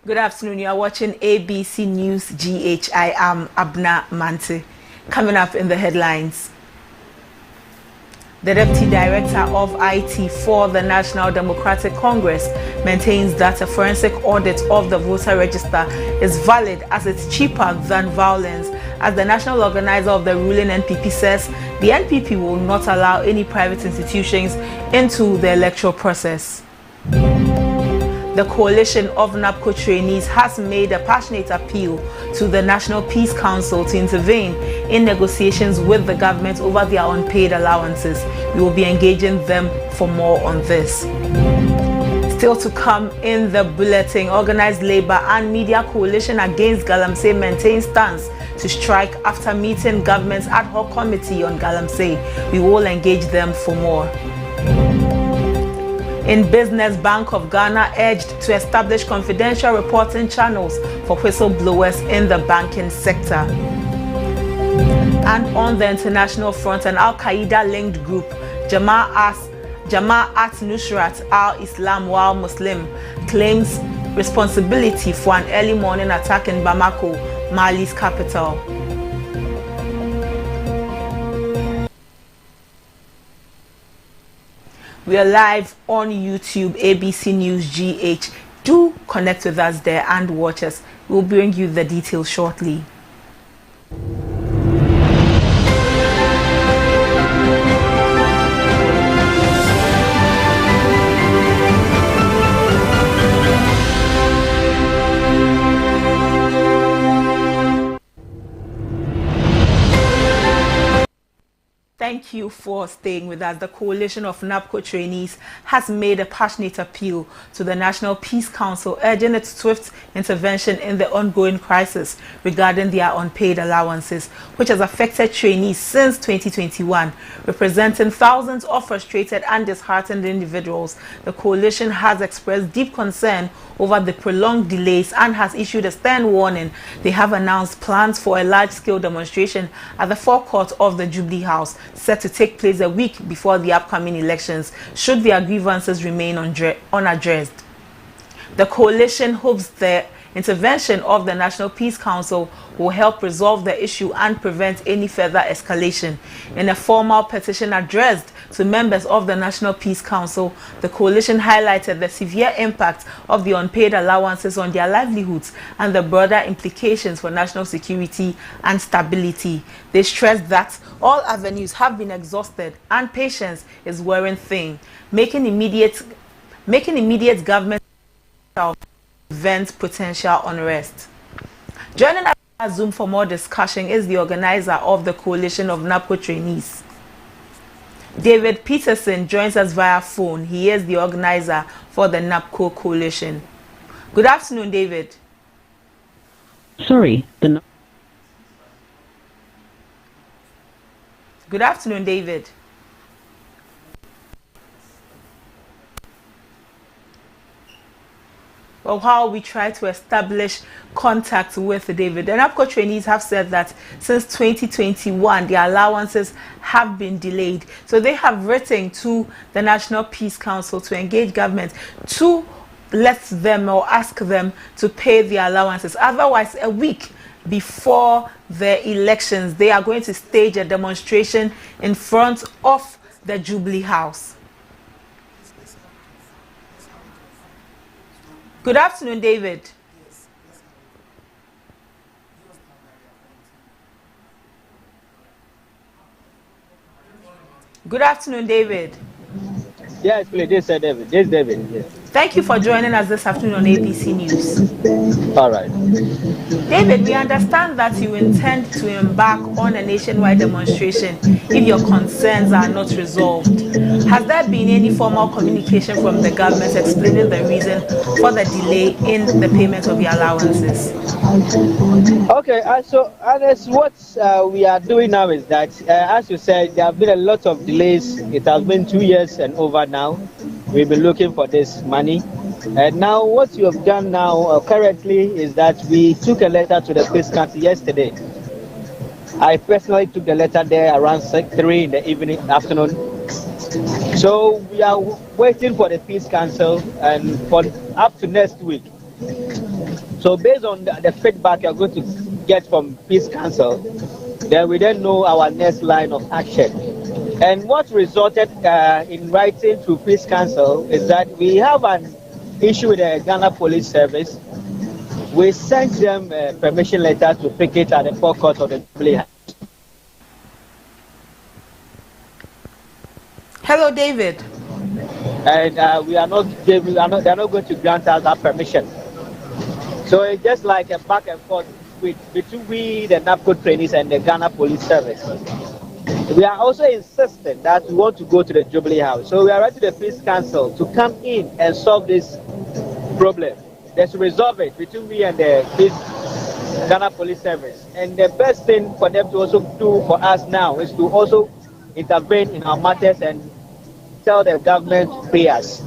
Good afternoon. You are watching ABC News GH. I am Abna Mante. Coming up in the headlines. The Deputy Director of IT for the National Democratic Congress maintains that a forensic audit of the voter register is valid as it's cheaper than violence. As the national organizer of the ruling NPP says, the NPP will not allow any private institutions into the electoral process. The coalition of NAPCO trainees has made a passionate appeal to the National Peace Council to intervene in negotiations with the government over their unpaid allowances. We will be engaging them for more on this. Still to come in the bulletin, Organized Labour and Media Coalition Against Galamsey maintains stance to strike after meeting government's ad hoc committee on Galamsey. We will engage them for more. In business, Bank of Ghana urged to establish confidential reporting channels for whistleblowers in the banking sector. And on the international front, an Al-Qaeda-linked group, Jama'at Nusrat al-Islam wal Muslim, claims responsibility for an early morning attack in Bamako, Mali's capital. We are live on YouTube, ABC News GH. Do connect with us there and watch us. We'll bring you the details shortly. Thank you for staying with us. The coalition of NAPCO trainees has made a passionate appeal to the National Peace Council, urging its swift intervention in the ongoing crisis regarding their unpaid allowances, which has affected trainees since 2021. Representing thousands of frustrated and disheartened individuals, the coalition has expressed deep concern over the prolonged delays and has issued a stern warning. They have announced plans for a large-scale demonstration at the forecourt of the Jubilee House, set to take place a week before the upcoming elections, should their grievances remain unaddressed. The coalition hopes the intervention of the National Peace Council will help resolve the issue and prevent any further escalation. In a formal petition addressed to members of the National Peace Council, the coalition highlighted the severe impact of the unpaid allowances on their livelihoods and the broader implications for national security and stability. They stressed that all avenues have been exhausted and patience is wearing thin, making immediate government prevent potential unrest. Joining us on Zoom for more discussion is the organizer of the coalition of NAPCO trainees. David Peterson joins us via phone. He is the organizer for the NAPCO coalition. Good afternoon, David. Good afternoon, David. Well, how we try to establish contact with David. The NAPCO trainees have said that since 2021, their allowances have been delayed. So they have written to the National Peace Council to engage government to let them or ask them to pay their allowances. Otherwise, a week before the elections, they are going to stage a demonstration in front of the Jubilee House. Good afternoon, David. Good afternoon, David. Yes, please. This is David. This is David. Yes. Thank you for joining us this afternoon on ABC News. All right. David, we understand that you intend to embark on a nationwide demonstration if your concerns are not resolved. Has there been any formal communication from the government explaining the reason for the delay in the payment of your allowances? Okay, so what we are doing now is that, as you said, there have been a lot of delays. It has been 2 years and over now. We've been looking for this money. And now what you have done now currently is that we took a letter to the Peace Council yesterday. I personally took the letter there around 3 in the afternoon. So we are waiting for the Peace Council and for up to next week. So based on the feedback you're going to get from Peace Council, then we then know our next line of action. And what resulted in writing to Peace Council is that we have an issue with the Ghana Police Service. We sent them a permission letter to picket at the forecourt of the Jubilee House. Hello, David. And they're not going to grant us that permission. So it's just like a back and forth between we, the NAPCO trainees, and the Ghana Police Service. We are also insisting that we want to go to the Jubilee House. So we are writing the Peace Council to come in and solve this problem. Let's resolve it between we and the Ghana Police Service. And the best thing for them to also do for us now is to also intervene in our matters and tell the government to pay us.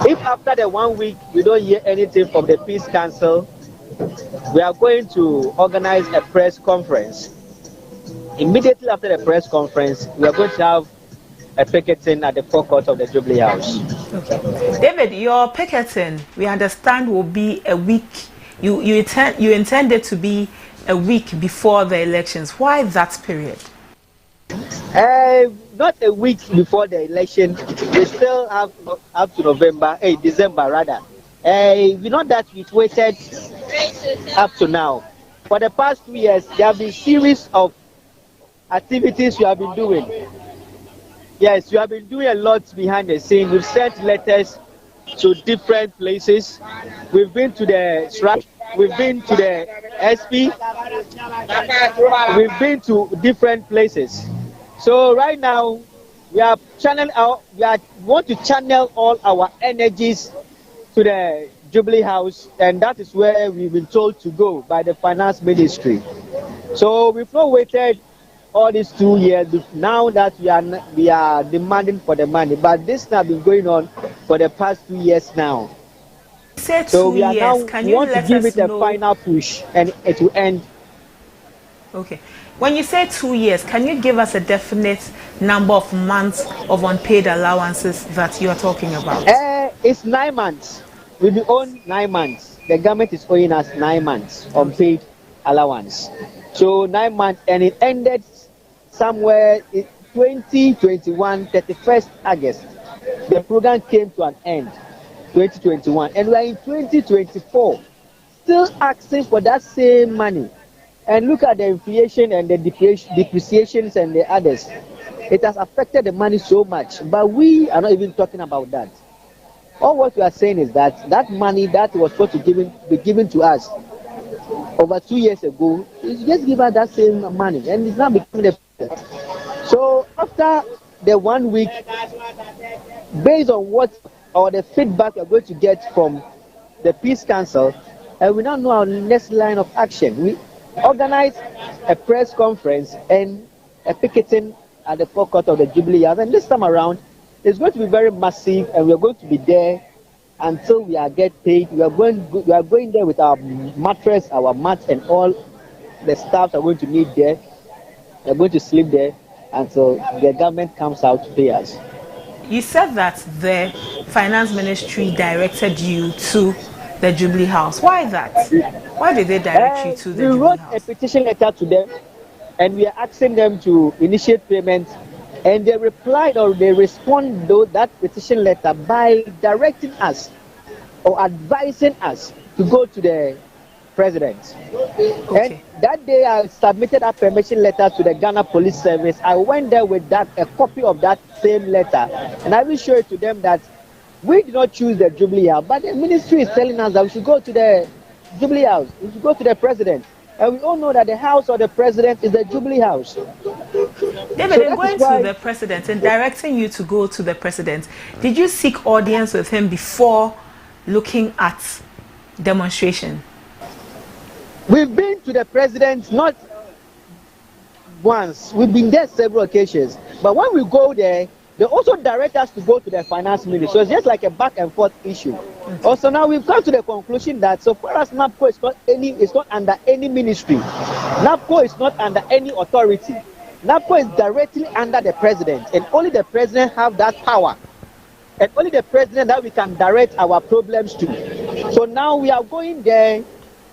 If after the 1 week we don't hear anything from the Peace Council, we are going to organize a press conference. Immediately after the press conference, we are going to have a picketing at the forecourt of the Jubilee House. Okay. David, your picketing, we understand, will be a week. You intend it to be a week before the elections. Why that period? Not a week before the election. We still have up to December rather. We know that we've waited up to now. For the past 2 years, there have been series of activities you have been doing. Yes, you have been doing a lot behind the scenes. We've sent letters to different places. We've been to the SRAC, we've been to the SP, we've been to different places. So right now, we want to channel all our energies to the Jubilee House, and that is where we've been told to go by the Finance Ministry. So we've not waited all these 2 years now that we are demanding for the money, but this has been going on for the past 2 years now. So we are now want to give it a final push, and it will end. Okay. When you say 2 years, can you give us a definite number of months of unpaid allowances that you are talking about? It's 9 months. We will own 9 months. The government is owing us 9 months unpaid allowance. So 9 months, and it ended somewhere in 2021, 31st August. The program came to an end, 2021, and we are in 2024, still asking for that same money. And look at the inflation and the depreciations and the others. It has affected the money so much, but we are not even talking about that. All what we are saying is that that money that was supposed to be given to us over 2 years ago, is just give us that same money, and it's not becoming the. So after the 1 week, based on the feedback we are going to get from the Peace Council, we now know our next line of action. We organize a press conference and a picketing at the forecourt of the Jubilee House, and this time around it's going to be very massive, and we are going to be there until we get paid. We are going there with our mattress, our mat, and all the staff are going to meet there. We are going to sleep there until the government comes out to pay us. You said that the Finance Ministry directed you to the Jubilee House. Why that? Why did they direct you to the Jubilee House? We wrote a petition letter to them, and we are asking them to initiate payments, and they replied, or they respond to that petition letter by directing us or advising us to go to the president. Okay. And that day I submitted a permission letter to the Ghana Police Service. I went there with a copy of that same letter, and I will show it to them that we did not choose the Jubilee House, but the ministry is telling us that we should go to the Jubilee House, we should go to the president. And we all know that the house of the president is the Jubilee House. David, in going to the president and directing you to go to the president, did you seek audience with him before looking at demonstration? We've been to the president not once. We've been there several occasions. But when we go there, they also direct us to go to the finance ministry. So it's just like a back and forth issue. Okay. Also now we've come to the conclusion that so far as NAPCO is not under any ministry, NAPCO is not under any authority. NAPCO is directly under the president, and only the president have that power. And only the president that we can direct our problems to. So now we are going there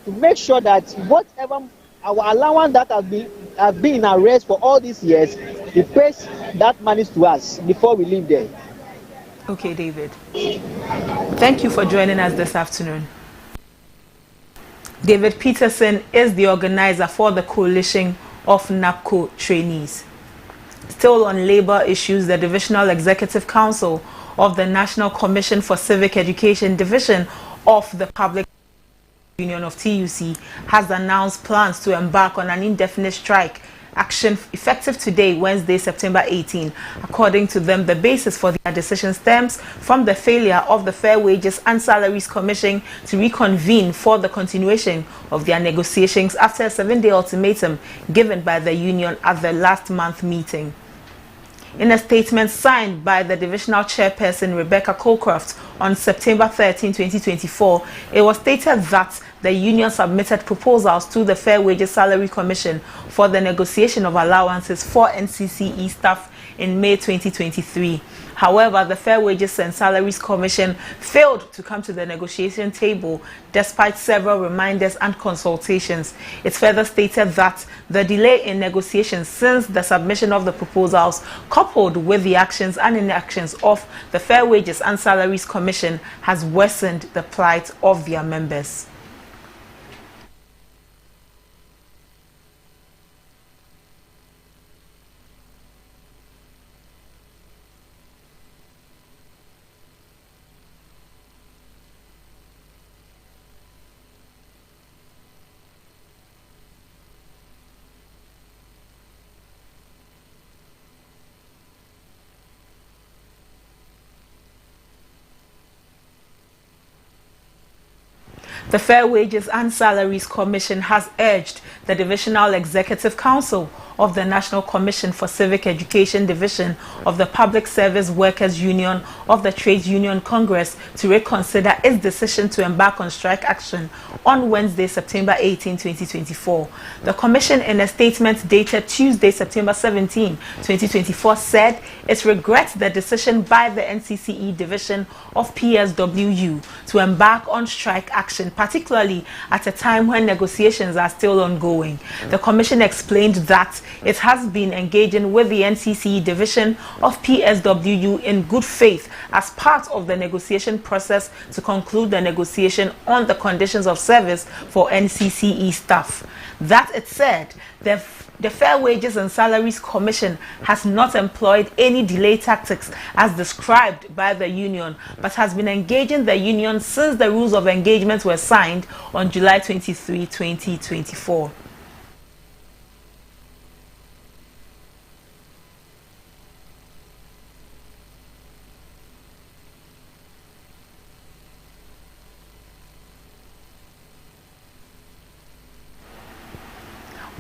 to make sure that whatever our allowance that has been in arrest for all these years, he pays that money to us before we leave there. Okay, David. Thank you for joining us this afternoon. David Peterson is the organizer for the coalition of NAPCO trainees. Still on labor issues, the Divisional Executive Council of the National Commission for Civic Education Division of the Public Union of TUC has announced plans to embark on an indefinite strike action effective today, Wednesday, September 18. According to them, the basis for their decision stems from the failure of the Fair Wages and Salaries Commission to reconvene for the continuation of their negotiations after a 7-day ultimatum given by the union at the last month meeting. In a statement signed by the divisional chairperson Rebecca Colcroft on September 13, 2024, it was stated that the union submitted proposals to the Fair Wages Salary Commission for the negotiation of allowances for NCCE staff in May 2023. However, the Fair Wages and Salaries Commission failed to come to the negotiation table despite several reminders and consultations. It further stated that the delay in negotiations since the submission of the proposals, coupled with the actions and inactions of the Fair Wages and Salaries Commission, has worsened the plight of their members. The Fair Wages and Salaries Commission has urged the Divisional Executive Council of the National Commission for Civic Education Division of the Public Service Workers Union of the Trades Union Congress to reconsider its decision to embark on strike action on Wednesday, September 18, 2024. The Commission, in a statement dated Tuesday, September 17, 2024, said it regrets the decision by the NCCE Division of PSWU to embark on strike action, particularly at a time when negotiations are still ongoing. The Commission explained that it has been engaging with the NCCE Division of PSWU in good faith as part of the negotiation process to conclude the negotiation on the conditions of service for NCCE staff. That it said, the Fair Wages and Salaries Commission has not employed any delay tactics as described by the union, but has been engaging the union since the rules of engagement were signed on July 23, 2024.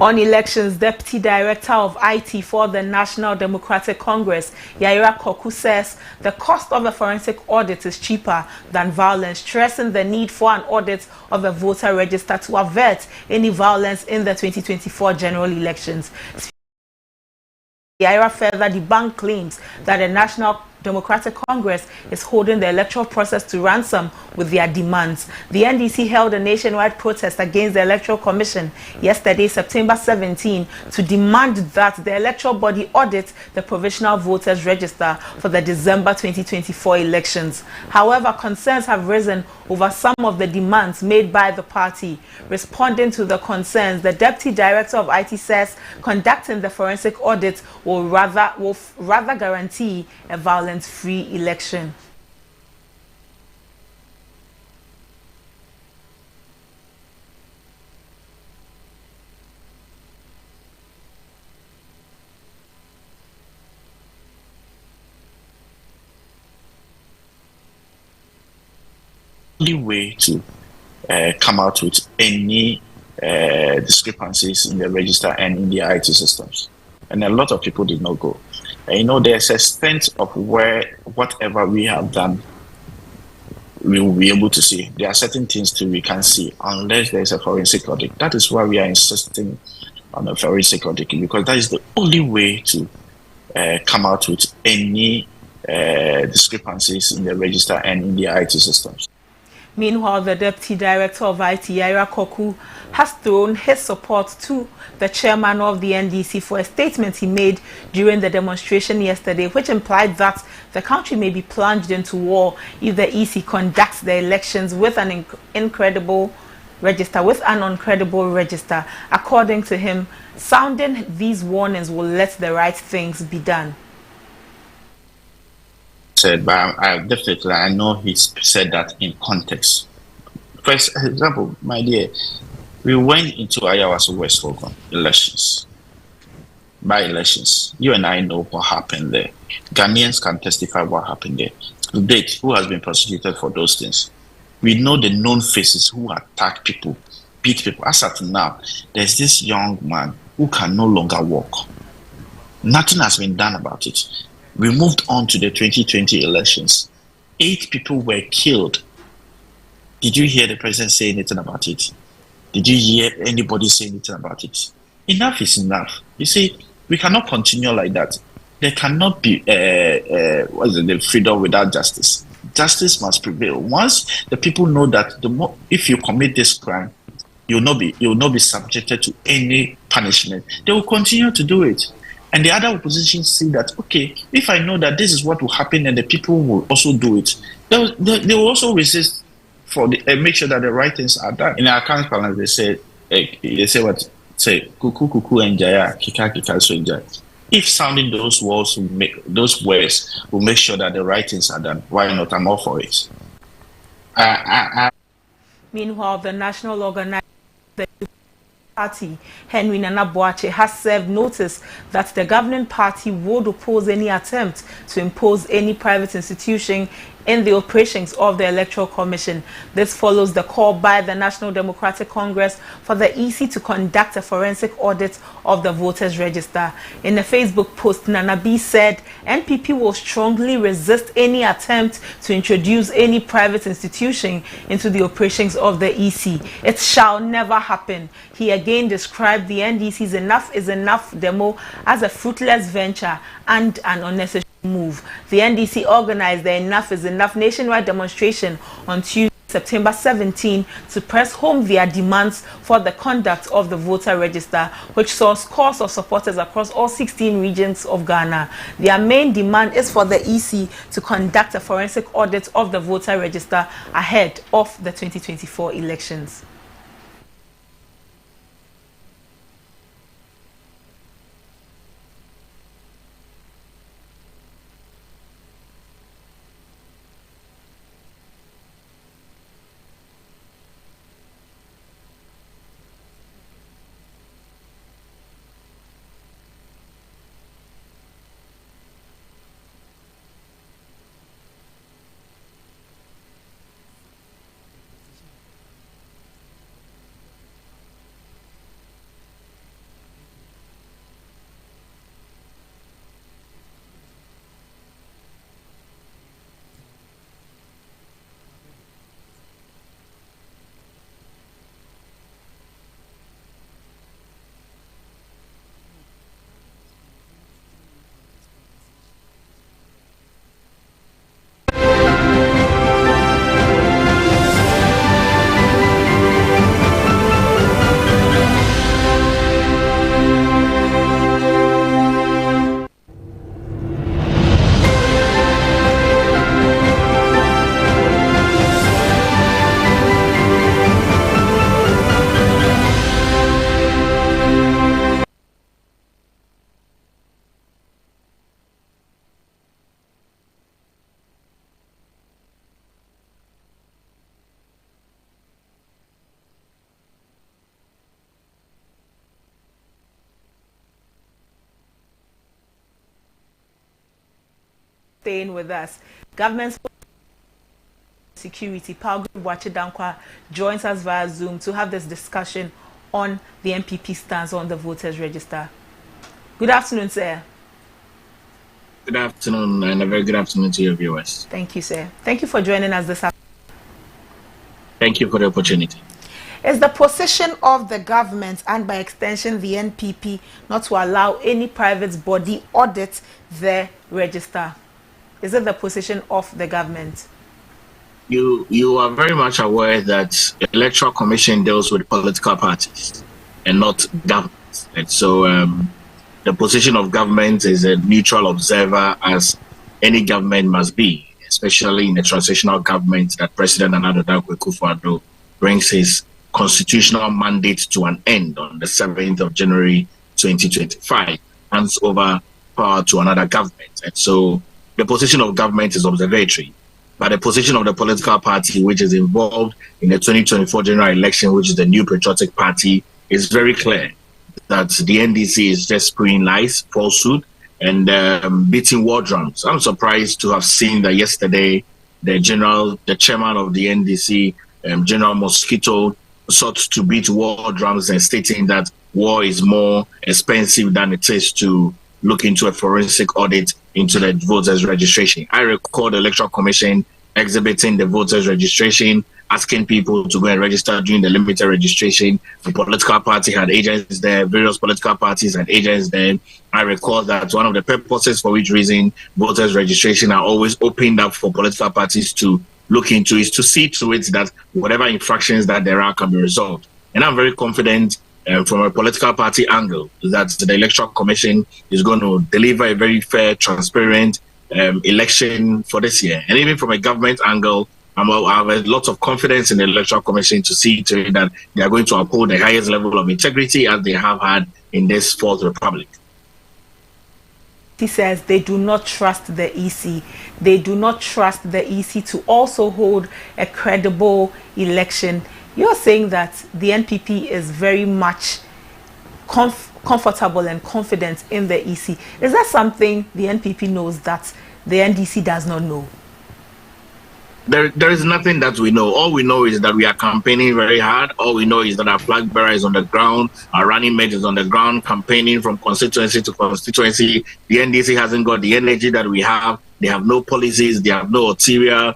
On elections, Deputy Director of IT for the National Democratic Congress, Yaira Koku, says the cost of a forensic audit is cheaper than violence, stressing the need for an audit of the voter register to avert any violence in the 2024 general elections. Yaira further debunked claims that the National Democratic Congress is holding the electoral process to ransom with their demands. The NDC held a nationwide protest against the Electoral Commission yesterday, September 17, to demand that the electoral body audit the provisional voters register for the December 2024 elections. However, concerns have risen over some of the demands made by the party. Responding to the concerns, the Deputy Director of IT says conducting the forensic audit will rather guarantee a violence-free election. Only way to come out with any discrepancies in the register and in the IT systems. And a lot of people did not go. And, there's a sense of where whatever we have done, we will be able to see. There are certain things too we can't see unless there's a forensic audit. That is why we are insisting on a forensic audit, because that is the only way to come out with any discrepancies in the register and in the IT systems. Meanwhile, the Deputy Director of IT, Ira Koku, has thrown his support to the chairman of the NDC for a statement he made during the demonstration yesterday, which implied that the country may be plunged into war if the EC conducts the elections with an uncredible register. According to him, sounding these warnings will let the right things be done. Said, but I know he said that in context. For example, my dear, we went into Ayawaso West Logan elections, by elections. You and I know what happened there. Ghanaians can testify what happened there. To date, who has been prosecuted for those things? We know the known faces who attack people, beat people. As at now, there's this young man who can no longer walk. Nothing has been done about it. We moved on to the 2020 elections. 8 people were killed. Did you hear the president say anything about it? Did you hear anybody say anything about it? Enough is enough. You see, we cannot continue like that. There cannot be the freedom without justice. Justice must prevail. Once the people know that if you commit this crime, you'll not be subjected to any punishment, they will continue to do it. And the other opposition see that, okay, if I know that this is what will happen and the people will also do it, they will also resist make sure that the right things are done. In our current parlance, they say kuku kuku and jaya, kika kika so jaya. If sounding those words will make sure that the right things are done, why not? I'm all for it. Meanwhile, the national organizer party, Henry Nana Boakye, has served notice that the governing party would oppose any attempt to impose any private institution in the operations of the Electoral Commission. This follows the call by the National Democratic Congress for the EC to conduct a forensic audit of the voters' register. In a Facebook post, Nana B said NPP will strongly resist any attempt to introduce any private institution into the operations of the EC. It shall never happen. He again described the NDC's Enough is Enough demo as a fruitless venture and an unnecessary move. The NDC organized the Enough is Enough nationwide demonstration on Tuesday, September 17, to press home their demands for the conduct of the voter register, which saw scores of supporters across all 16 regions of Ghana. Their main demand is for the EC to conduct a forensic audit of the voter register ahead of the 2024 elections. Staying with us, government security Paugu Wachidankwa joins us via Zoom to have this discussion on the NPP stance on the voters register. Good afternoon, sir. Good afternoon, and a very good afternoon to your viewers. Thank you, sir. Thank you for joining us this afternoon. Thank you for the opportunity. Is the position of the government and by extension the NPP not to allow any private body audit the register? Is it the position of the government? You are very much aware that the Electoral Commission deals with political parties and not governments. And so the position of government is a neutral observer, as any government must be, especially in the transitional government that President Nana Dankwa Akufo-Addo brings his constitutional mandate to an end on the 7th of January 2025, hands over power to another government. And so the position of government is observatory, but the position of the political party which is involved in the 2024 general election, which is the New Patriotic Party, is very clear that the NDC is just spewing lies, falsehood, and beating war drums. I'm surprised to have seen that yesterday the chairman of the NDC, General Mosquito, sought to beat war drums and stating that war is more expensive than it is to look into a forensic audit into the voters' registration. I recall the Electoral Commission exhibiting the voters' registration, asking people to go and register during the limited registration. The political party had agents there, various political parties had agents there. I recall that one of the purposes for which reason voters' registration are always opened up for political parties to look into is to see to it that whatever infractions that there are can be resolved. And I'm very confident from a political party angle that the Electoral Commission is going to deliver a very fair, transparent election for this year. And even from a government angle, I have a lot of confidence in the Electoral Commission to see to it that they are going to uphold the highest level of integrity as they have had in this Fourth Republic. He says they do not trust the EC. They do not trust the EC to also hold a credible election. You're saying that the NPP is very much comfortable and confident in the EC. Is that something the NPP knows that the NDC does not know? There is nothing that we know. All we know is that we are campaigning very hard. All we know is that our flag bearer is on the ground, our running mate is on the ground, campaigning from constituency to constituency. The NDC hasn't got the energy that we have. They have no policies. They have no ulterior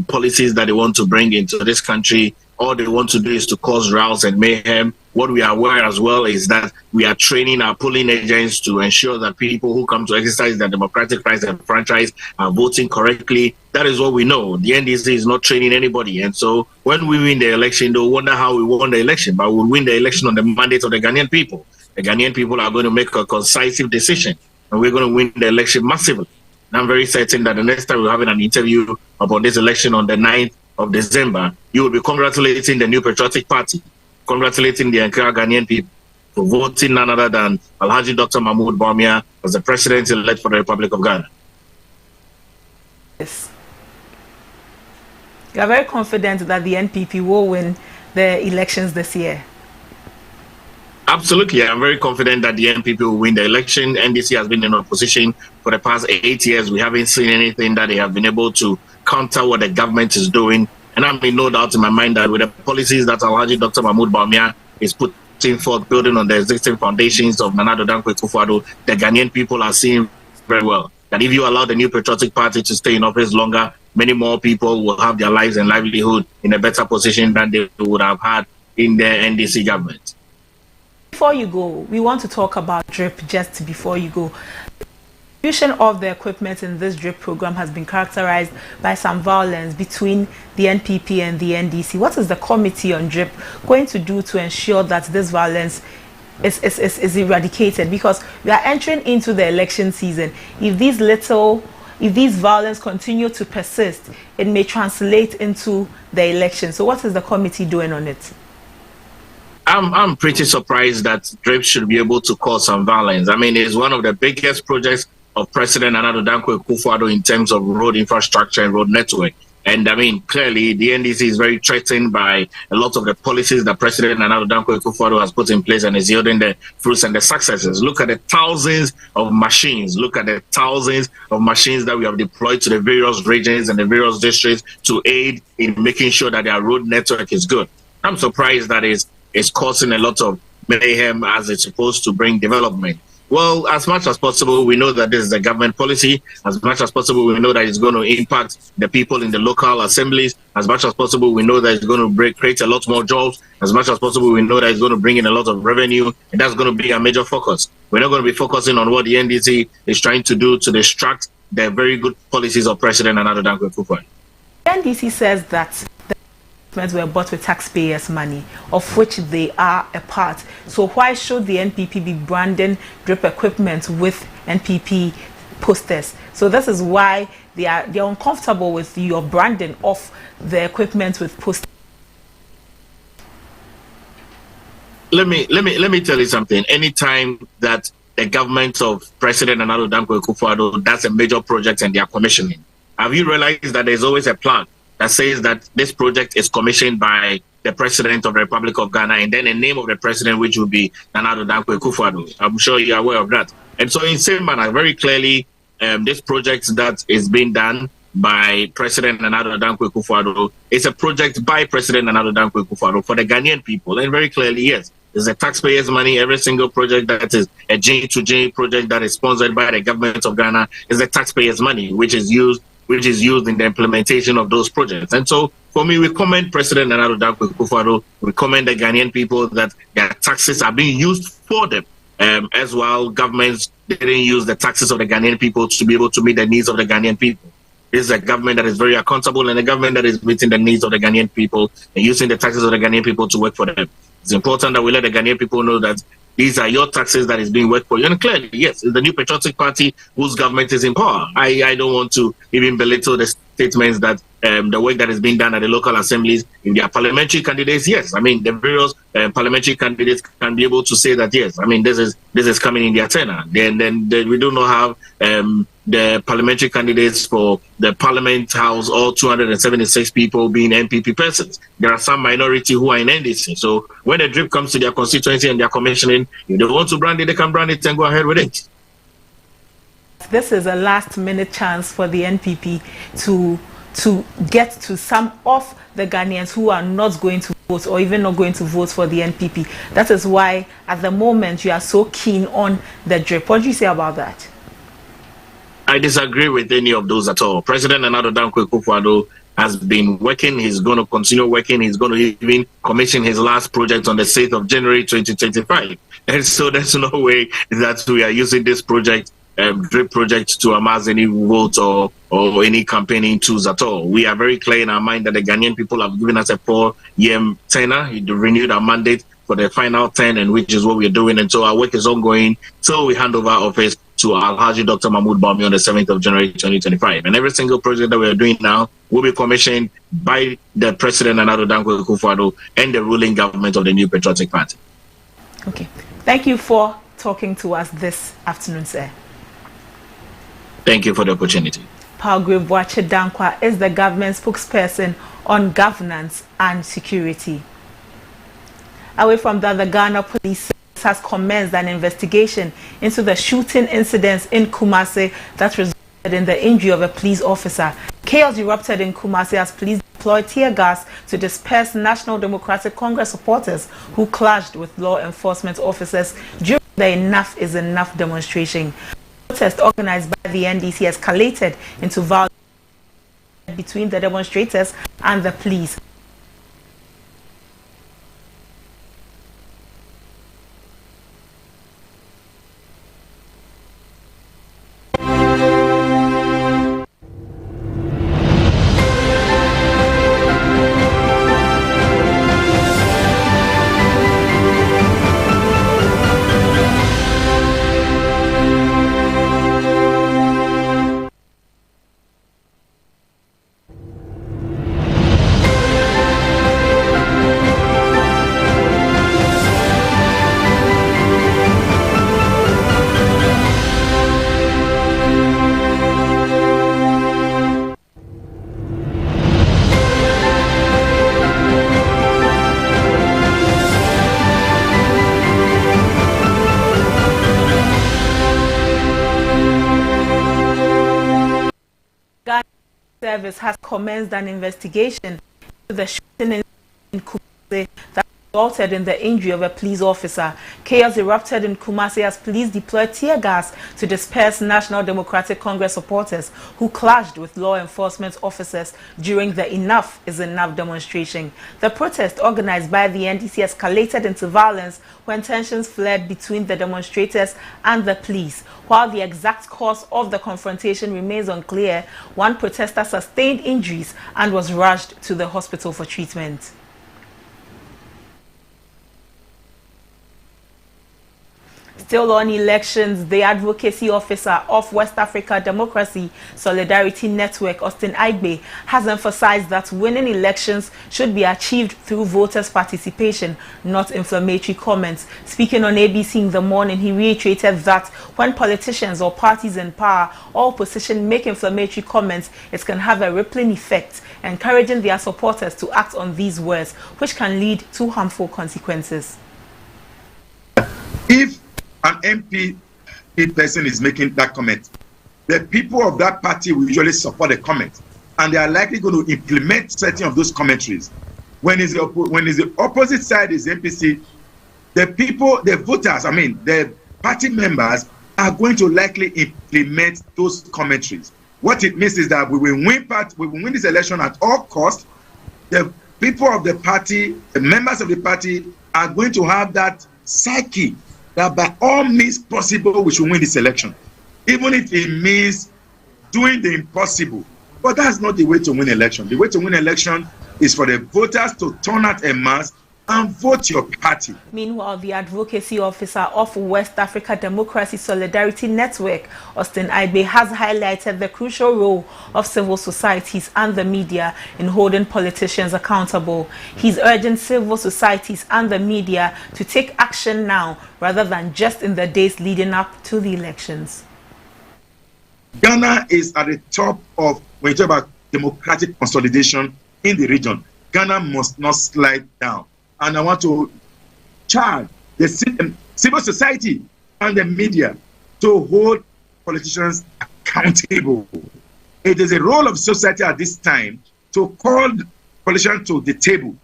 policies that they want to bring into this country. All they want to do is to cause rows and mayhem. What we are aware as well is that we are training our polling agents to ensure that people who come to exercise their democratic rights and franchise are voting correctly. That is what we know. The NDC is not training anybody. And so when we win the election, they'll wonder how we won the election. But we'll win the election on the mandate of the Ghanaian people. The Ghanaian people are going to make a decisive decision, and we're going to win the election massively. And I'm very certain that the next time we're having an interview about this election on the 9th of December, you will be congratulating the New Patriotic Party, congratulating the entire Ghanaian people for voting none other than Alhaji Dr. Mahmoud Bawumia as the president-elect for the Republic of Ghana. Yes. You are very confident that the NPP will win the elections this year? Absolutely. I'm very confident that the NPP will win the election. NDC has been in opposition for the past 8 years. We haven't seen anything that they have been able to counter what the government is doing. And I'm in no doubt in my mind that with the policies that Alhaji Dr. Mahmoud Bawumia is putting forth, building on the existing foundations of Nana Dankwa Akufo-Addo, the Ghanaian people are seeing very well that if you allow the New Patriotic Party to stay in office longer, many more people will have their lives and livelihood in a better position than they would have had in the NDC government. Before you go, we want to talk about DRIP just before you go. The distribution of the equipment in this DRIP program has been characterized by some violence between the NPP and the NDC. What is the committee on DRIP going to do to ensure that this violence is eradicated? Because we are entering into the election season. If these violence continue to persist, it may translate into the election. So what is the committee doing on it? I'm pretty surprised that DRIP should be able to cause some violence. I mean, it's one of the biggest projects of President Nana Dankwa Akufo-Addo in terms of road infrastructure and road network. And I mean, clearly, the NDC is very threatened by a lot of the policies that President Nana Dankwa Akufo-Addo has put in place and is yielding the fruits and the successes. Look at the thousands of machines. Look at the thousands of machines that we have deployed to the various regions and the various districts to aid in making sure that their road network is good. I'm surprised that it's causing a lot of mayhem as it's supposed to bring development. Well, as much as possible, we know that this is a government policy. As much as possible, we know that it's going to impact the people in the local assemblies. As much as possible, we know that it's going to create a lot more jobs. As much as possible, we know that it's going to bring in a lot of revenue. And that's going to be a major focus. We're not going to be focusing on what the NDC is trying to do to distract the very good policies of President Nana Dankwa Akufo-Addo. The NDC says that the equipment were bought with taxpayers' money, of which they are a part. So why should the NPP be branding drip equipment with NPP posters? So this is why they're uncomfortable with your branding of the equipment with posters. Let me tell you something. Anytime that the government of President Nana Danko Akufo-Addo does a major project and they are commissioning, have you realized that there's always a plan that says that this project is commissioned by the President of the Republic of Ghana, and then the name of the President, which will be Nana Danko Akufo-Addo? I'm sure you're aware of that. And so in same manner, very clearly, this project that is being done by President Nana Danko Akufo-Addo is a project by President Nana Danko Akufo-Addo for the Ghanaian people. And very clearly, yes, it's the taxpayers' money. Every single project that is a J-to-J project that is sponsored by the government of Ghana is the taxpayers' money, which is used in the implementation of those projects. And so, for me, we commend President Nana Danko Akufo-Addo. We commend the Ghanaian people that their taxes are being used for them. As well, governments didn't use the taxes of the Ghanaian people to be able to meet the needs of the Ghanaian people. This is a government that is very accountable and a government that is meeting the needs of the Ghanaian people and using the taxes of the Ghanaian people to work for them. It's important that we let the Ghanaian people know that these are your taxes that is being worked for you. And clearly, yes, it's the New Patriotic Party whose government is in power. I don't want to even belittle the statements that the work that is being done at the local assemblies in their parliamentary candidates. Yes, I mean, the various parliamentary candidates can be able to say that, yes, I mean, this is coming in their tenure. Then we do not have the parliamentary candidates for the Parliament House, all 276 people being NPP persons. There are some minority who are in NDC. So when the drip comes to their constituency and their commissioning, if they want to brand it, they can brand it and go ahead with it. This is a last-minute chance for the NPP to get to some of the Ghanaians who are not going to vote or even not going to vote for the NPP. That is why, at the moment, you are so keen on the drip. What do you say about that? I disagree with any of those at all. President Nana Danko Akufo-Addo has been working. He's going to continue working. He's going to even commission his last project on the 6th of January 2025. And so there's no way that we are using this project, drip project, to amass any votes or any campaigning tools at all. We are very clear in our mind that the Ghanaian people have given us a 4-year tenure. He renewed our mandate for the final 10, and which is what we're doing. And so our work is ongoing till we hand over office to Alhaji Dr. Mahmoud Bawumia on the 7th of January 2025. And every single project that we're doing now will be commissioned by the President Nana Danko Akufo-Addo and the ruling government of the New Patriotic Party. Okay. Thank you for talking to us this afternoon, sir. Thank you for the opportunity. Palgrave Boakye Dankwa is the government spokesperson on governance and security. Away from that, the Ghana Police has commenced an investigation into the shooting incidents in Kumasi that resulted in the injury of a police officer. Chaos erupted in Kumasi as police deployed tear gas to disperse National Democratic Congress supporters who clashed with law enforcement officers during the Enough is Enough demonstration. The protest organized by the NDC escalated into violence between the demonstrators and the police. Service has commenced an investigation into the shooting in Kumasi that resulted in the injury of a police officer. Chaos erupted in Kumasi as police deployed tear gas to disperse National Democratic Congress supporters who clashed with law enforcement officers during the Enough is Enough demonstration. The protest, organized by the NDC, escalated into violence when tensions flared between the demonstrators and the police. While the exact cause of the confrontation remains unclear, one protester sustained injuries and was rushed to the hospital for treatment. Still on elections, the advocacy officer of West Africa Democracy Solidarity Network, Austin Aigbe, has emphasized that winning elections should be achieved through voters' participation, not inflammatory comments. Speaking on ABC in the morning, he reiterated that when politicians or parties in power or opposition make inflammatory comments, it can have a rippling effect, encouraging their supporters to act on these words, which can lead to harmful consequences. If an MP person is making that comment, the people of that party will usually support the comment, and they are likely going to implement certain of those commentaries. When is the opposite side is MPC, the people, the voters, the party members are going to likely implement those commentaries. What it means is that we will win this election at all costs. The people of the party, the members of the party, are going to have that psyche that by all means possible we should win this election, even if it means doing the impossible. But that's not the way to win election. The way to win election is for the voters to turn out en masse and vote your party. Meanwhile, the advocacy officer of West Africa Democracy Solidarity Network, Austin Aigbe, has highlighted the crucial role of civil societies and the media in holding politicians accountable. He's urging civil societies and the media to take action now rather than just in the days leading up to the elections. Ghana is at the top of, when you talk about democratic consolidation in the region, Ghana must not slide down. And I want to charge the civil society and the media to hold politicians accountable. It is a role of society at this time to call politicians to the table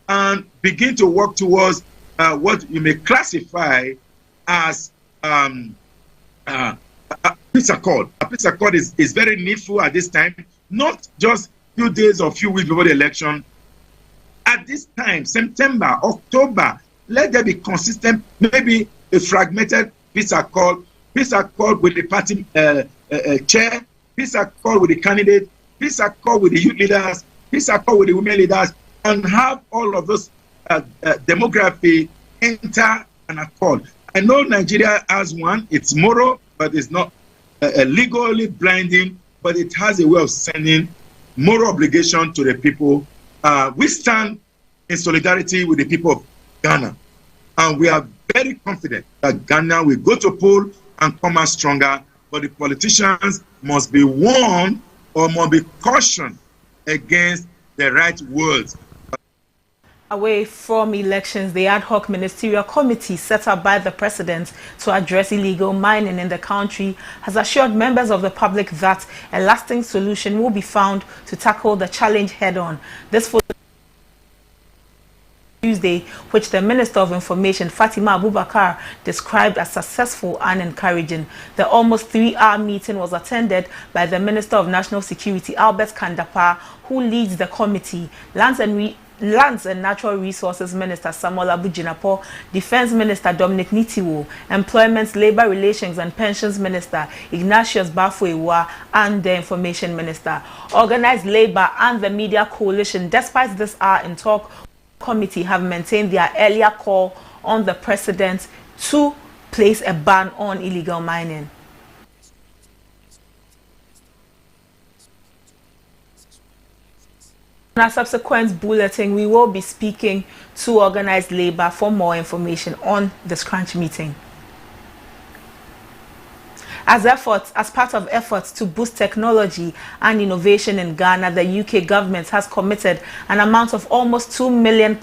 and begin to work towards what you may classify as a peace accord. A peace accord is very needful at this time, not just a few days or few weeks before the election. At this time, September, October, let there be consistent, maybe a fragmented peace accord with the party chair, peace accord with the candidate, peace accord with the youth leaders, peace accord with the women leaders, and have all of those demography enter an accord. I know Nigeria has one. It's moral, but it's not legally blinding, but it has a way of sending moral obligation to the people. We stand in solidarity with the people of Ghana, and we are very confident that Ghana will go to poll and come out stronger, but the politicians must be warned or must be cautioned against the right words. Away from elections, the ad hoc ministerial committee set up by the president to address illegal mining in the country has assured members of the public that a lasting solution will be found to tackle the challenge head-on. This follows Tuesday, which the Minister of Information, Fatima Abubakar, described as successful and encouraging. The almost 3-hour meeting was attended by the Minister of National Security, Albert Kandapa, who leads the committee, Lands and Natural Resources Minister Samuel Abujinapo, Defense Minister Dominic Nitiwo, Employment, Labour Relations and Pensions Minister Ignatius Bafuewa, and the Information Minister. Organized Labour and the Media Coalition, despite this hour in talk, committee have maintained their earlier call on the president to place a ban on illegal mining. In our subsequent bulletin, we will be speaking to Organized Labour for more information on this crunch meeting. As part of efforts to boost technology and innovation in Ghana, the UK government has committed an amount of almost £2 million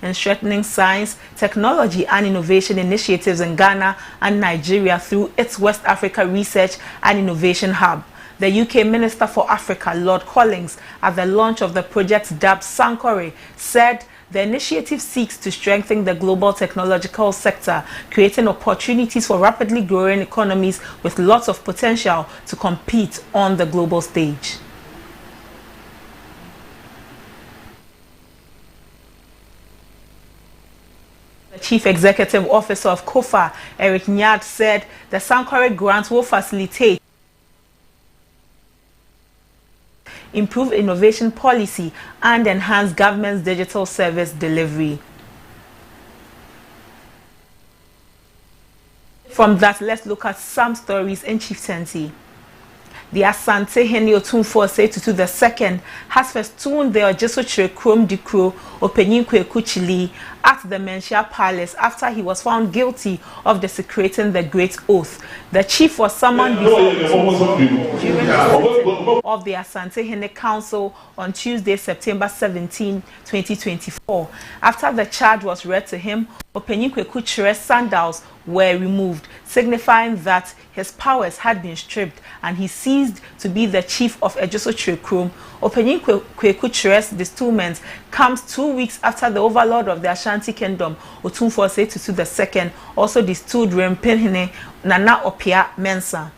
in strengthening science, technology and innovation initiatives in Ghana and Nigeria through its West Africa Research and Innovation Hub. The UK Minister for Africa, Lord Collins, at the launch of the project dubbed Sankore, said The initiative seeks to strengthen the global technological sector, creating opportunities for rapidly growing economies with lots of potential to compete on the global stage. The Chief Executive Officer of COFA, Eric Nyad, said the Sankore grant will facilitate improve innovation policy and enhance government's digital service delivery. From that, let's look at some stories in chieftaincy. The Asante Hene Otumfuo Tutu II has festooned the Ojesochire Krom Dikro Openyinko Ekuchili at the Menchia Palace after he was found guilty of desecrating the Great Oath. The chief was summoned before during the of the Asante Hene Council on Tuesday, September 17, 2024. After the charge was read to him, Openyinko Ekuchire's sandals were removed, signifying that his powers had been stripped and he ceased to be the chief of Ojesochire Krom. Openyinko Ekuchire's bestowment comes 2 weeks after the overlord of the Ashanti Kingdom, Otumfuo Tutu II, also bestowed Rempenhene Nana Opia Mensah.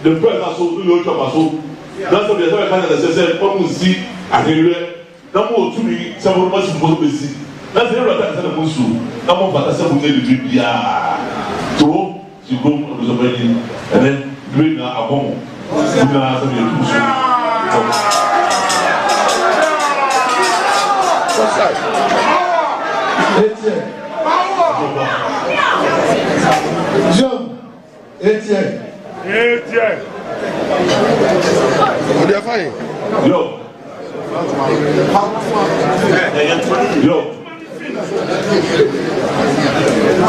The person so do your job so that's what the kind of say come see ahire na mo tumi se mo ma mo be si that's the right time mo su na mo bata se mo ne bibia to si go mo so be ni and then do na abomo na so be tu su what's that it's what are fine? Yo.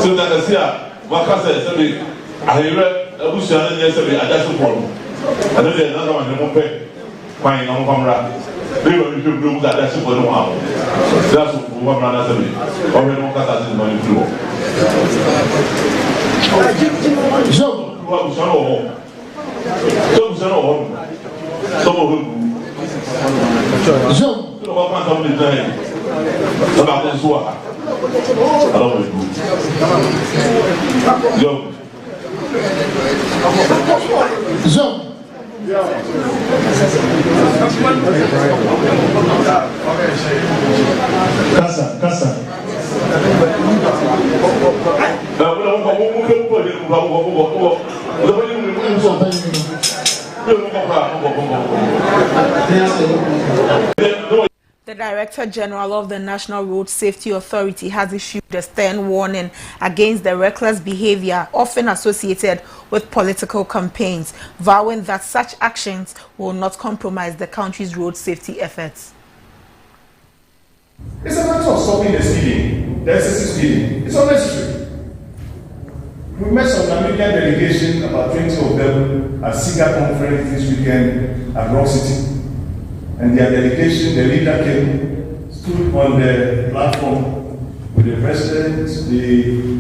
So that is here. What can I say? I hear a bush and yesterday. I just want. And then another one. The more pay. Fine. I'm from Rap. They will be doing that. That's what I want. That's what I'm saying. Or we don't cut that in my floor. Yo. What was your home? Some of them. Some of them. About this one. I don't want to. Yo. Casa. The Director General of the National Road Safety Authority has issued a stern warning against the reckless behavior often associated with political campaigns, vowing that such actions will not compromise the country's road safety efforts. It's a matter of stopping the speeding, the excessive speeding. It's unnecessary. We met some Namibian delegation, about 20 of them, at SIGA conference this weekend at Rock City. And their delegation, the leader came, stood on the platform with the president,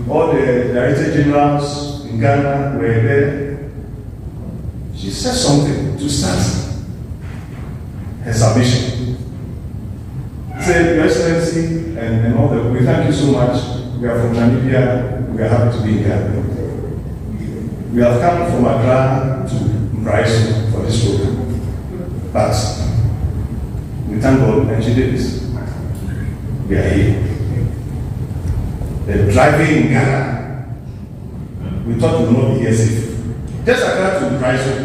all the director generals in Ghana were there. She said something to start her submission. Said, Your Excellency, and all that, we thank you so much. We are from Namibia, we are happy to be in Ghana. We have come from Accra to Bryson for this program. But we thank God, and she did this. We are here. The driving in Ghana, we thought we would not be here safe. Just Accra to Bryson,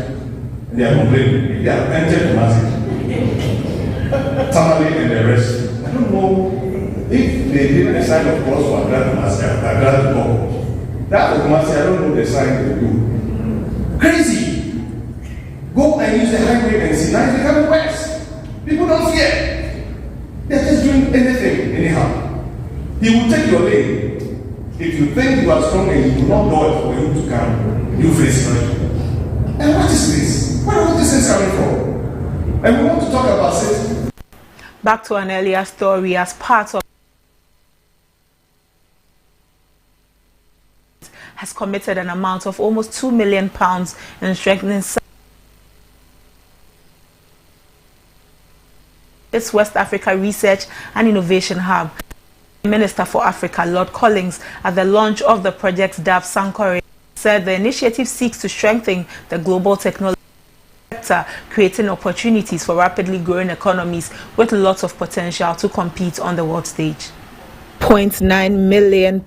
they are complaining. They are entered to massive. Tamale and the rest. I don't know if they did the sign of cross for Accra to go. That of Kumasi, I don't know the sign they do. Crazy! Go and use the highway and see. Now it's becoming worse. People don't fear. They're just doing anything, anyhow. He will take your lane. If you think you are strong and he will not know it for you to come, you face it. And what is this? Where are all these things coming from? And we want to talk about safety. Back to an earlier story, as part of has committed an amount of almost £2 million in strengthening its West Africa Research and Innovation Hub. Minister for Africa, Lord Collins, at the launch of the project dubbed Sankore, said the initiative seeks to strengthen the global technology sector, creating opportunities for rapidly growing economies with lots of potential to compete on the world stage. £0.9 million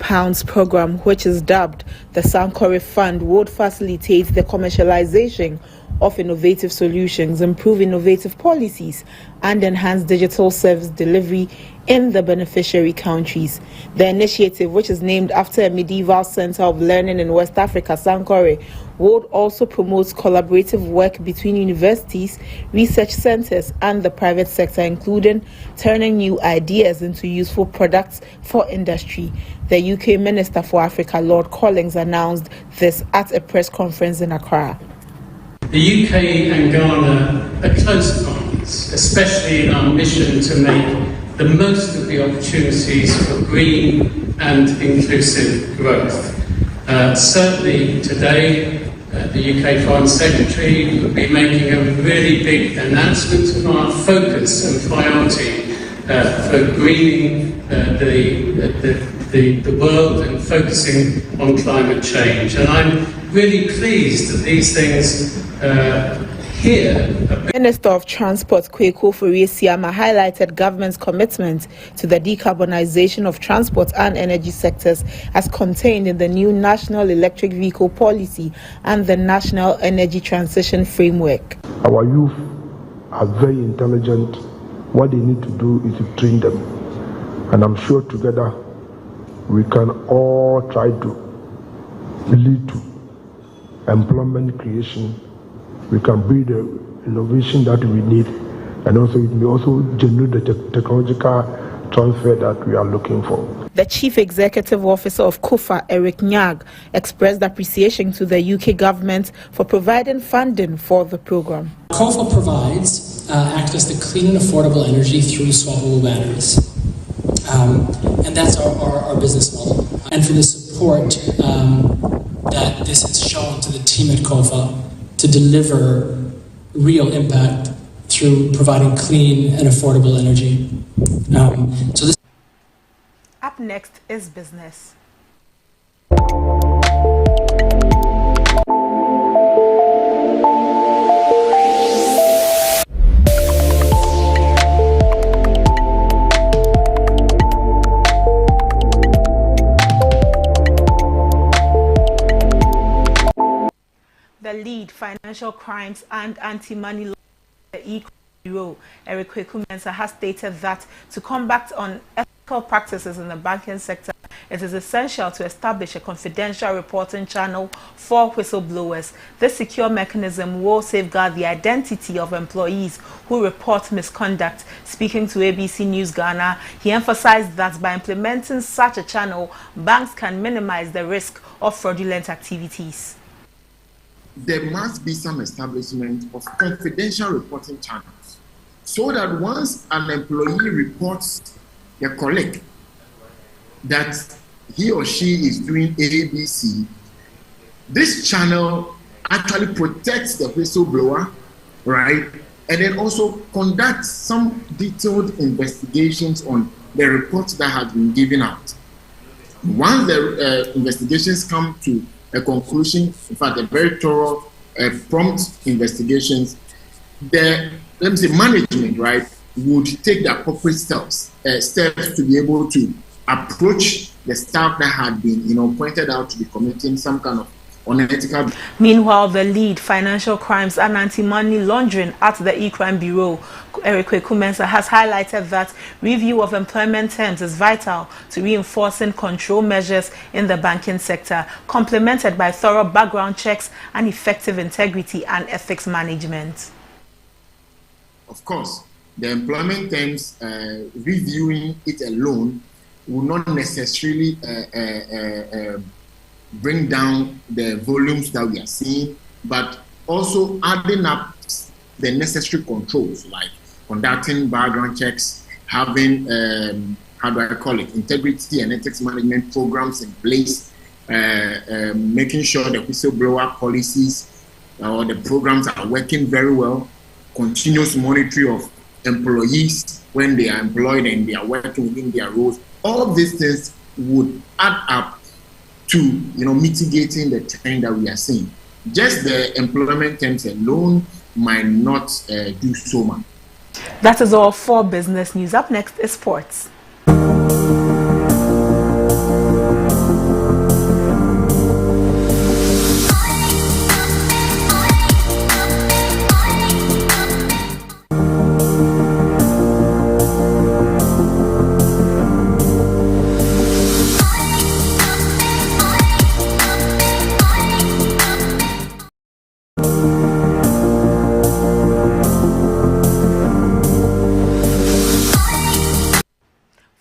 program, which is dubbed the Sankore Fund, would facilitate the commercialization of innovative solutions, improve innovative policies, and enhance digital service delivery in the beneficiary countries. The initiative, which is named after a medieval center of learning in West Africa, Sankore, would also promote collaborative work between universities, research centers, and the private sector, including turning new ideas into useful products for industry. The UK Minister for Africa, Lord Collins, announced this at a press conference in Accra. The UK and Ghana are close partners, especially in our mission to make the most of the opportunities for green and inclusive growth. Certainly today, the UK Foreign Secretary will be making a really big announcement on our focus and priority for greening the world and focusing on climate change. And I'm really pleased that these things here. Minister of Transport Kweku Furesiama highlighted government's commitment to the decarbonization of transport and energy sectors as contained in the new National Electric Vehicle Policy and the National Energy Transition Framework. Our youth are very intelligent. What they need to do is to train them. And I'm sure together we can all try to lead to employment creation. We can build the innovation that we need, and also it may also generate the technological transfer that we are looking for. The Chief Executive Officer of KUFA, Eric Nyag, expressed appreciation to the UK government for providing funding for the program. KUFA provides access to clean and affordable energy through swappable batteries. And that's our business model. And for the support that this has shown to the team at KUFA to deliver real impact through providing clean and affordable energy. Up next is business. The lead financial crimes and anti-money laundering, the E-Crime Bureau, Eric Kweku-Mensah, has stated that to combat unethical practices in the banking sector, it is essential to establish a confidential reporting channel for whistleblowers. This secure mechanism will safeguard the identity of employees who report misconduct. Speaking to ABC News Ghana, he emphasized that by implementing such a channel, banks can minimize the risk of fraudulent activities. There must be some establishment of confidential reporting channels so that once an employee reports a colleague that he or she is doing ABC, this channel actually protects the whistleblower, right? And then also conducts some detailed investigations on the reports that have been given out. Once the investigations come to a conclusion, in fact, a very thorough, prompt investigations, the management, right, would take the appropriate steps to be able to approach the staff that had been, pointed out to be committing some kind of unethical. Meanwhile, the lead financial crimes and anti-money laundering at the E-Crime Bureau, Eric Kweku-Mensah, has highlighted that review of employment terms is vital to reinforcing control measures in the banking sector, complemented by thorough background checks and effective integrity and ethics management. Of course, the employment terms, reviewing it alone will not necessarily bring down the volumes that we are seeing, but also adding up the necessary controls like conducting background checks, having, how do I call it, integrity and ethics management programs in place, making sure the whistleblower policies or the programs are working very well, continuous monitoring of employees when they are employed and they are working within their roles. All these things would add up to mitigating the trend that we are seeing. Just the employment terms alone might not do so much. That is all for business news. Up next is sports.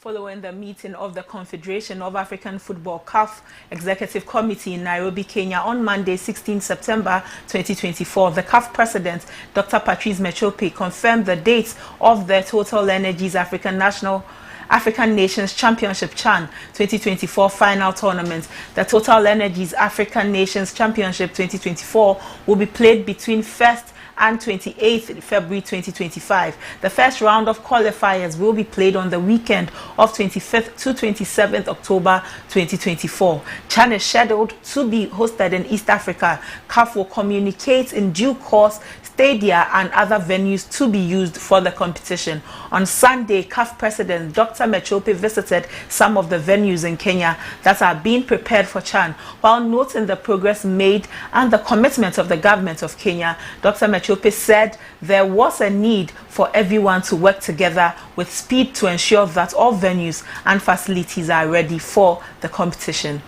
Following the meeting of the Confederation of African Football CAF Executive Committee in Nairobi, Kenya on Monday, 16 September 2024, the CAF President, Dr. Patrice Mechope, confirmed the dates of the Total Energies African Nations Championship CHAN 2024 final tournament. The Total Energies African Nations Championship 2024 will be played between 1st and 28th February 2025. The first round of qualifiers will be played on the weekend of 25th to 27th October 2024. CHAN is scheduled to be hosted in East Africa. CAF will communicate in due course stadia and other venues to be used for the competition. On Sunday, CAF President Dr. Mechope visited some of the venues in Kenya that are being prepared for CHAN. While noting the progress made and the commitment of the government of Kenya, Dr. Mechope said there was a need for everyone to work together with speed to ensure that all venues and facilities are ready for the competition.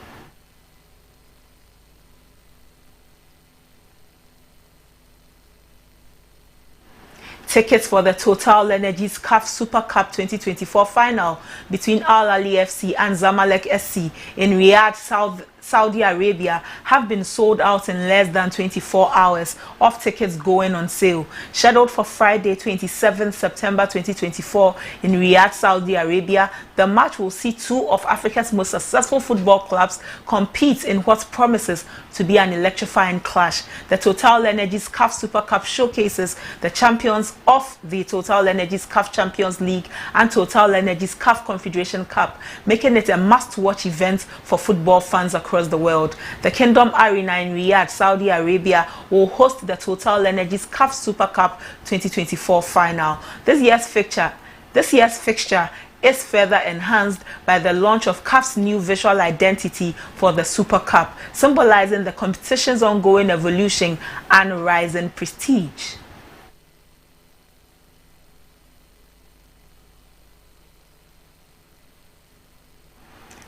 Tickets for the Total Energies CAF Super Cup 2024 final between Al Ahly FC and Zamalek SC in Riyadh, Saudi Arabia have been sold out in less than 24 hours, of tickets going on sale. Scheduled for Friday, 27 September 2024 in Riyadh, Saudi Arabia, the match will see two of Africa's most successful football clubs compete in what promises to be an electrifying clash. The Total Energies CAF Super Cup showcases the champions of the Total Energies CAF Champions League and Total Energies CAF Confederation Cup, making it a must-watch event for football fans across the world. The Kingdom Arena in Riyadh, Saudi Arabia will host the Total Energies CAF Super Cup 2024 final. This year's fixture is further enhanced by the launch of CAF's new visual identity for the Super Cup, symbolizing the competition's ongoing evolution and rising prestige.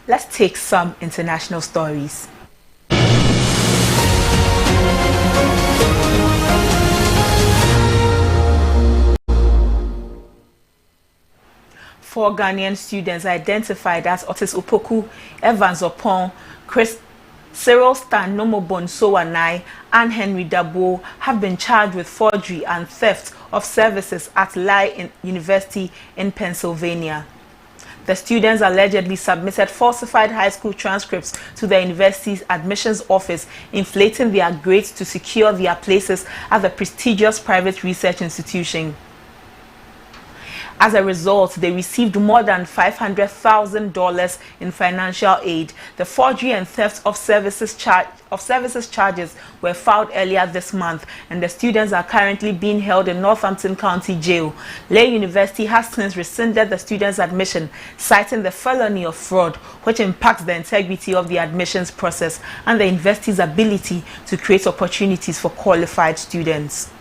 Let's take some international stories. Four Ghanaian students identified as Otis Opoku, Evans Opon, Cyril Stan Nomobon Sowanai, and Henry Dabo have been charged with forgery and theft of services at Lye University in Pennsylvania. The students allegedly submitted falsified high school transcripts to the university's admissions office, inflating their grades to secure their places at the prestigious private research institution. As a result, they received more than $500,000 in financial aid. The forgery and theft of services charges were filed earlier this month, and the students are currently being held in Northampton County Jail. Lay University has since rescinded the students' admission, citing the felony of fraud, which impacts the integrity of the admissions process and the university's ability to create opportunities for qualified students.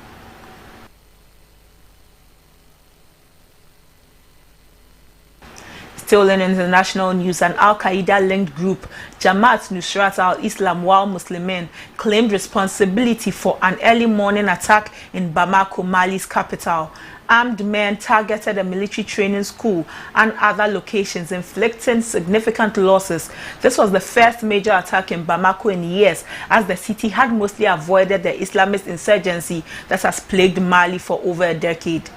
Still in international news, an Al-Qaeda-linked group, Jamaat Nusrat al-Islam wal Muslimin, claimed responsibility for an early morning attack in Bamako, Mali's capital. armed men targeted a military training school and other locations, inflicting significant losses. This was the first major attack in Bamako in years, as the city had mostly avoided the Islamist insurgency that has plagued Mali for over a decade.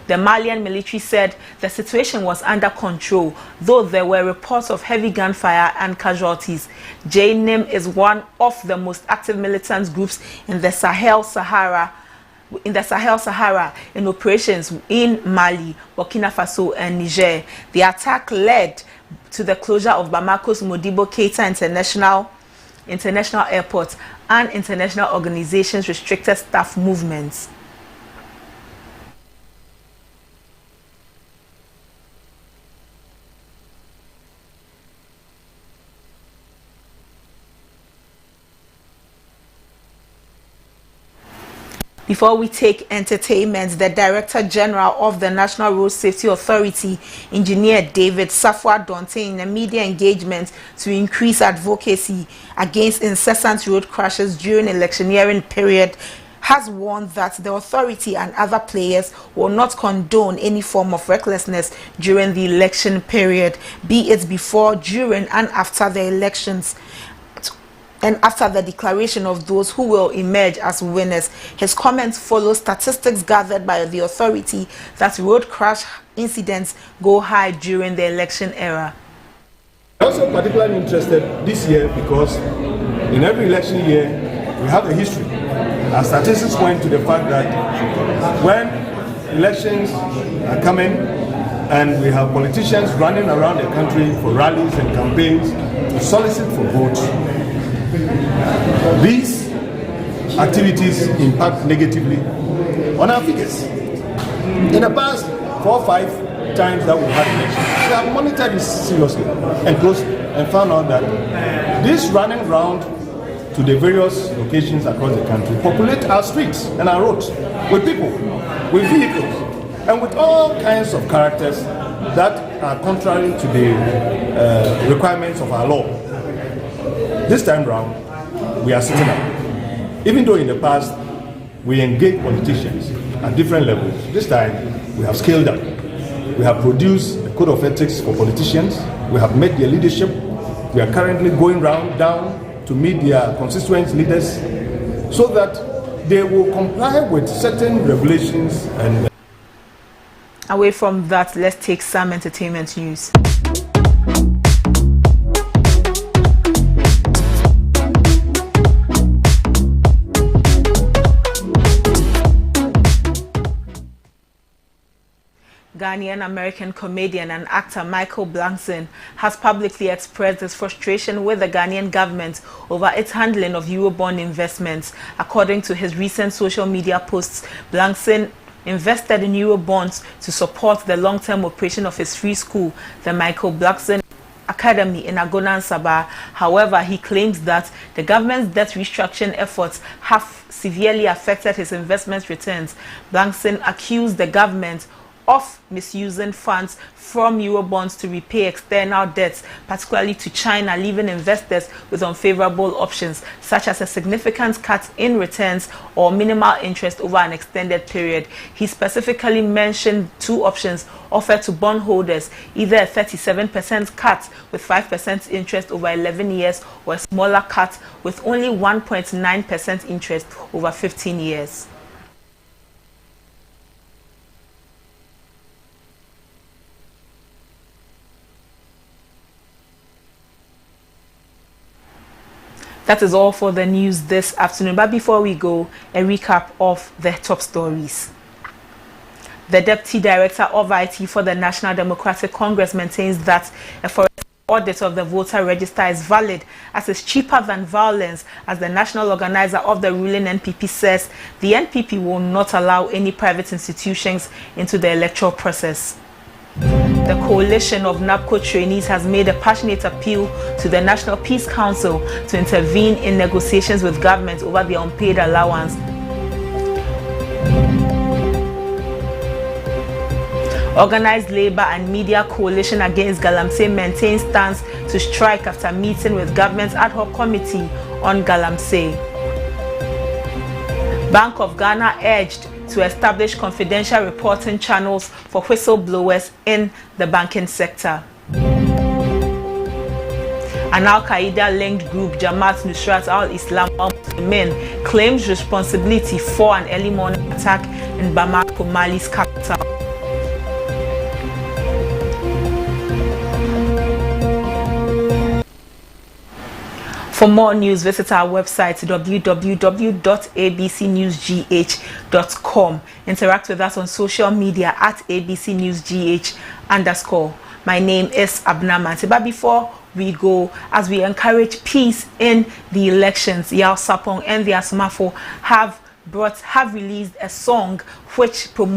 The Malian military said the situation was under control, though there were reports of heavy gunfire and casualties. JNIM is one of the most active militant groups in the Sahel-Sahara in operations in Mali, Burkina Faso and Niger. The attack led to the closure of Bamako's Modibo Keita International Airport and international organizations restricted staff movements. Before we take entertainment, the Director General of the National Road Safety Authority, Engineer David Safwa Dante, in a media engagement to increase advocacy against incessant road crashes during electioneering period, has warned that the authority and other players will not condone any form of recklessness during the election period, be it before, during, and after the elections, and after the declaration of those who will emerge as winners. His comments follow statistics gathered by the authority that road crash incidents go high during the election era. I'm also particularly interested this year because in every election year we have a history. Our statistics point to the fact that when elections are coming and we have politicians running around the country for rallies and campaigns to solicit for votes, these activities impact negatively on our figures. In the past 4 or 5 times that we had elections, we have monitored this seriously and closely and found out that this running round to the various locations across the country populate our streets and our roads with people, with vehicles, and with all kinds of characters that are contrary to the requirements of our law. This time round, we are sitting up. Even though in the past, we engaged politicians at different levels, this time we have scaled up. We have produced a code of ethics for politicians. We have met their leadership. We are currently going down to meet their constituent leaders so that they will comply with certain regulations. And away from that, let's take some entertainment news. Ghanaian-American comedian and actor Michael Blankson has publicly expressed his frustration with the Ghanaian government over its handling of Eurobond investments. According to his recent social media posts, Blankson invested in Eurobonds to support the long-term operation of his free school, the Michael Blankson Academy in Agona and Sabah. However, he claims that the government's debt restructuring efforts have severely affected his investment returns. Blankson accused the government of misusing funds from Eurobonds to repay external debts, particularly to China, leaving investors with unfavorable options, such as a significant cut in returns or minimal interest over an extended period. He specifically mentioned 2 options offered to bondholders, either a 37% cut with 5% interest over 11 years or a smaller cut with only 1.9% interest over 15 years. That is all for the news this afternoon. But before we go, a recap of the top stories. The Deputy Director of IT for the National Democratic Congress maintains that a forensic audit of the voter register is valid as it's cheaper than violence. As the national organizer of the ruling NPP says, the NPP will not allow any private institutions into the electoral process. The coalition of NAPCO trainees has made a passionate appeal to the National Peace Council to intervene in negotiations with government over the unpaid allowance. Organized Labour and Media Coalition Against Galamsey maintains stance to strike after meeting with government's ad hoc committee on Galamsey. Bank of Ghana urged to establish confidential reporting channels for whistleblowers in the banking sector. An Al-Qaeda-linked group, Jamaat Nusrat al-Islam al-Muslimin, claims responsibility for an early morning attack in Bamako, Mali's capital. For more news, visit our website www.abcnewsgh.com. Interact with us on social media at abcnewsgh_. My name is Abna Mante. But before we go, as we encourage peace in the elections, Yao Sapong and the Asmafo have released a song which promotes